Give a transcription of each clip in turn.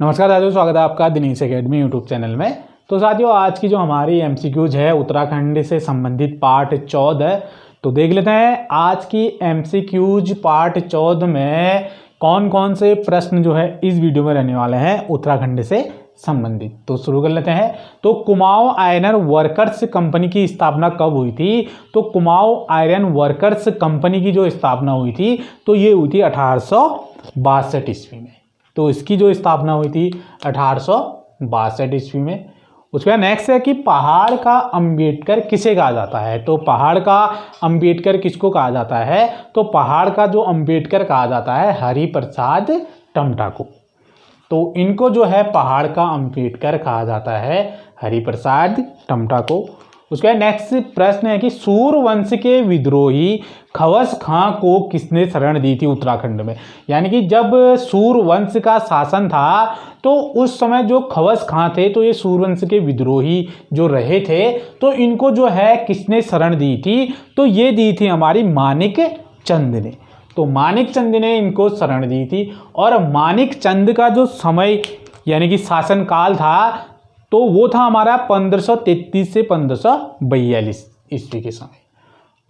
नमस्कार साथियों, स्वागत है आपका दिनेश एकेडमी यूट्यूब चैनल में। तो साथियों, आज की जो हमारी एमसीक्यूज है उत्तराखंड से संबंधित पार्ट 14, तो देख लेते हैं आज की एमसीक्यूज पार्ट 14 में कौन कौन से प्रश्न जो है इस वीडियो में रहने वाले हैं उत्तराखंड से संबंधित। तो शुरू कर लेते हैं। तो कुमाऊं आयरन वर्कर्स कंपनी की स्थापना कब हुई थी? तो कुमाऊं आयरन वर्कर्स कंपनी की जो स्थापना हुई थी तो ये हुई थी 1862 ईस्वी में। तो इसकी जो स्थापना हुई थी 1862 ईस्वी में। उसके बाद नेक्स्ट है कि पहाड़ का अंबेडकर किसे कहा जाता है? तो पहाड़ का अंबेडकर किसको कहा जाता है? तो पहाड़ का जो अंबेडकर कहा जाता है हरिप्रसाद टमटा को। तो इनको जो है पहाड़ का अंबेडकर कहा जाता है हरिप्रसाद टमटा को। उसके बाद नेक्स्ट प्रश्न है कि सूर्यवंश के विद्रोही खवस खां को किसने शरण दी थी उत्तराखंड में? यानी कि जब सूर्यवंश का शासन था तो उस समय जो खवस खां थे तो ये सूर्यवंश के विद्रोही जो रहे थे तो इनको जो है किसने शरण दी थी? तो ये दी थी हमारी मानिक चंद ने। तो मानिक चंद ने इनको शरण दी थी। और मानिक चंद का जो समय यानी कि शासनकाल था तो वो था हमारा 1533 से 1542 ईस्वी के समय।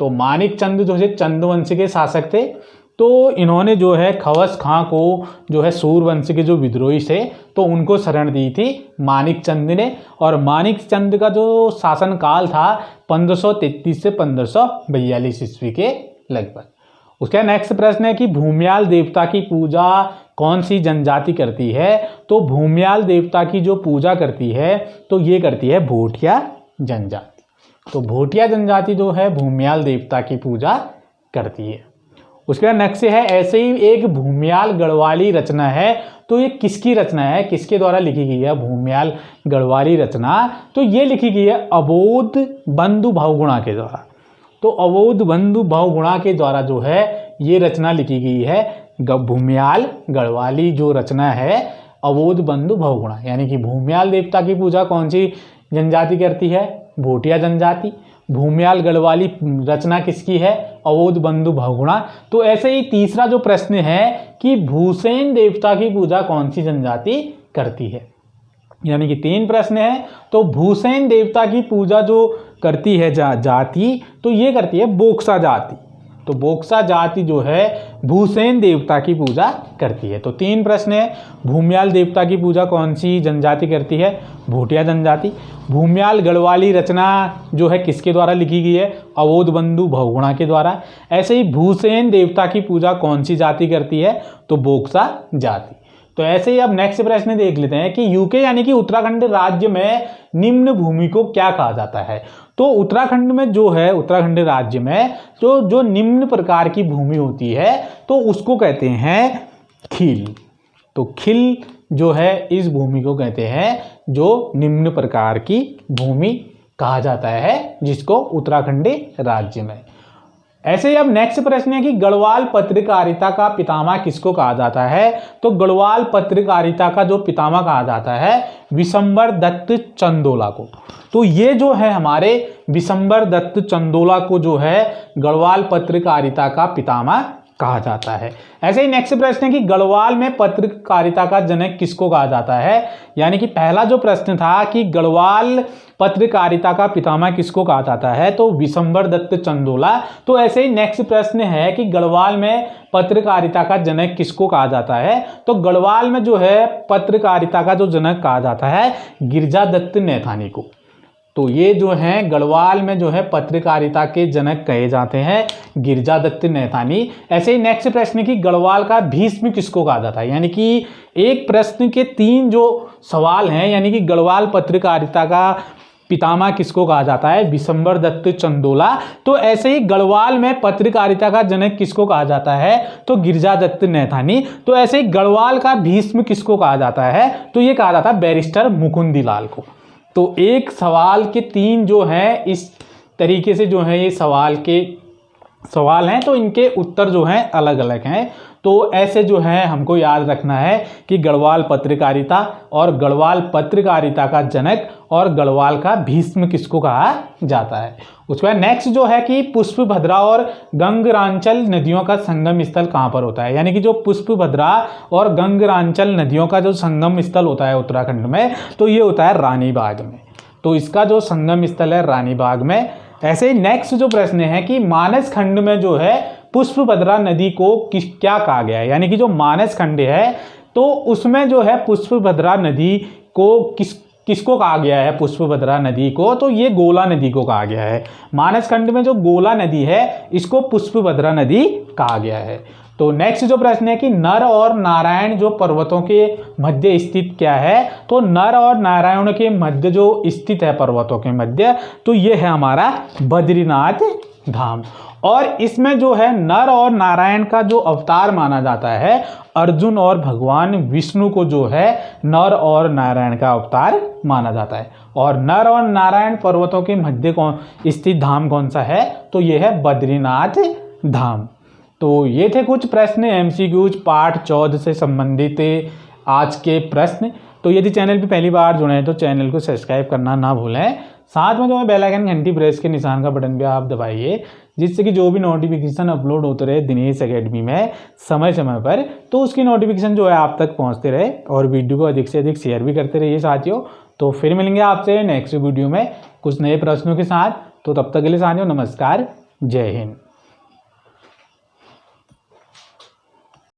तो मानिक चंद जो है चंदवंश के शासक थे। तो इन्होंने जो है खवस खां को जो है सूर्यवंश के जो विद्रोही थे तो उनको शरण दी थी मानिक चंद ने। और मानिक चंद का जो शासनकाल था 1533 से 1542 ईस्वी के लगभग। उसका नेक्स्ट प्रश्न है कि भूमियाल देवता की पूजा कौन सी जनजाति करती है? तो भूमियाल देवता की जो पूजा करती है तो ये करती है भोटिया जनजाति। तो भोटिया जनजाति जो है भूमियाल देवता की पूजा करती है। उसके बाद नेक्स्ट है ऐसे ही एक भूमियाल गढ़वाली रचना है तो ये किसकी रचना है, किसके द्वारा लिखी गई है भूमियाल गढ़वाली रचना? तो ये लिखी गई है अबोध बंधु बहुगुणा के द्वारा। तो अबोध बंधु बहुगुणा के द्वारा जो है ये रचना लिखी गई है भूमियाल गढ़वाली जो रचना है अबोध बंधु बहुगुणा। यानी कि भूमियाल देवता की पूजा कौन सी जनजाति करती है? भोटिया जनजाति। भूमियाल गढ़वाली रचना किसकी है? अबोध बंधु बहुगुणा। तो ऐसे ही तीसरा जो प्रश्न है कि भूसेन देवता की पूजा कौन सी जनजाति करती है? यानी कि 3 प्रश्न है। तो भूसेन देवता की पूजा जो करती है जाति तो ये करती है बोक्सा जाति। तो बोक्सा जाति जो है भूसेन देवता की पूजा करती है। तो 3 प्रश्न है। भूमियाल देवता की पूजा कौन सी जनजाति करती है? भोटिया जनजाति। भूमियाल गढ़वाली रचना जो है किसके द्वारा लिखी गई है? अबोध बंधु बहुगुणा के द्वारा। ऐसे ही भूसेन देवता की पूजा कौन सी जाति करती है? तो बोक्सा जाति। तो ऐसे ही अब नेक्स्ट प्रश्न देख लेते हैं कि यूके यानी कि उत्तराखंड राज्य में निम्न भूमि को क्या कहा जाता है? तो उत्तराखंड में जो है उत्तराखंड राज्य में तो जो निम्न प्रकार की भूमि होती है तो उसको कहते हैं खील। तो खील जो है इस भूमि को कहते हैं जो निम्न प्रकार की भूमि कहा जाता है जिसको उत्तराखंडी राज्य में। ऐसे ही अब नेक्स्ट प्रश्न है कि गढ़वाल पत्रकारिता का पितामह किसको कहा जाता है? तो गढ़वाल पत्रकारिता का जो पितामह कहा जाता है विशंबर दत्त चंदोला को। तो ये जो है हमारे विशंबर दत्त चंदोला को जो है गढ़वाल पत्रकारिता का पितामह कहा जाता है। ऐसे ही नेक्स्ट प्रश्न है कि गढ़वाल में पत्रकारिता का जनक किसको कहा जाता है? यानी कि पहला जो प्रश्न था कि गढ़वाल पत्रकारिता का पितामह किसको कहा जाता है? तो विशंबर दत्त चंदोला। तो ऐसे ही नेक्स्ट प्रश्न है कि गढ़वाल में पत्रकारिता का जनक किसको कहा जाता है? तो गढ़वाल में जो है पत्रकारिता का जो जनक कहा जाता है गिरिजा दत्त नैथानी को। तो ये जो है गढ़वाल में जो है पत्रकारिता के जनक कहे जाते हैं गिरिजा दत्त नैथानी। ऐसे ही नेक्स्ट प्रश्न की गढ़वाल का भीष्म किसको कहा जाता है? यानी कि एक प्रश्न के 3 जो सवाल हैं। यानी कि गढ़वाल पत्रकारिता का पितामह किसको कहा जाता है? विशंबर दत्त चंदोला। तो ऐसे ही गढ़वाल में पत्रकारिता का जनक किसको कहा जाता है? तो गिरिजा दत्त नैथानी। तो ऐसे ही गढ़वाल का भीष्म किसको कहा जाता है? तो ये कहा जाता है बैरिस्टर मुकुंदी लाल को। तो एक सवाल के 3 जो हैं इस तरीके से जो है ये सवाल हैं तो इनके उत्तर जो हैं अलग अलग हैं। तो ऐसे जो है हमको याद रखना है कि गढ़वाल पत्रकारिता और गढ़वाल पत्रकारिता का जनक और गढ़वाल का भीष्म किसको कहा जाता है। उसके बाद नेक्स्ट जो है कि पुष्पभद्रा और गंगरांचल नदियों का संगम स्थल कहाँ पर होता है। यानी कि जो पुष्पभद्रा और गंगरांचल नदियों का जो संगम स्थल होता है उत्तराखंड में, तो ये होता है रानीबाग में। तो इसका जो संगम स्थल है रानीबाग में। ऐसे ही नेक्स्ट जो प्रश्न है कि मानस खंड में जो है पुष्पभद्रा नदी को क्या कहा गया है। यानी कि जो मानस खंड है तो उसमें जो है पुष्पभद्रा नदी को किसको कहा गया है, पुष्पभद्रा नदी को, तो ये गोला नदी को कहा गया है। मानस खंड में जो गोला नदी है इसको पुष्पभद्रा नदी कहा गया है। तो नेक्स्ट जो प्रश्न है कि नर और नारायण जो पर्वतों के मध्य स्थित क्या है, तो नर और नारायण के मध्य जो स्थित है पर्वतों के मध्य, तो ये है हमारा बद्रीनाथ धाम। और इसमें जो है नर और नारायण का जो अवतार माना जाता है, अर्जुन और भगवान विष्णु को जो है नर और नारायण का अवतार माना जाता है। और नर और नारायण पर्वतों के मध्य स्थित धाम कौन सा है, तो ये है बद्रीनाथ धाम। तो ये थे कुछ प्रश्न एमसीक्यूज पार्ट 14 से संबंधित आज के प्रश्न। तो यदि चैनल पे पहली बार जुड़े हैं तो चैनल को सब्सक्राइब करना ना भूलें। साथ में जो है बेल आइकन घंटी प्रेस के निशान का बटन भी आप दबाइए, जिससे कि जो भी नोटिफिकेशन अपलोड होते रहे दिनेश एकेडमी में समय समय पर, तो उसकी नोटिफिकेशन जो है आप तक पहुंचते रहे। और वीडियो को अधिक से अधिक शेयर भी करते रहिए साथियों। तो फिर मिलेंगे आपसे नेक्स्ट वीडियो में कुछ नए प्रश्नों के साथ। तो तब तक के लिए साथियों नमस्कार, जय हिंद।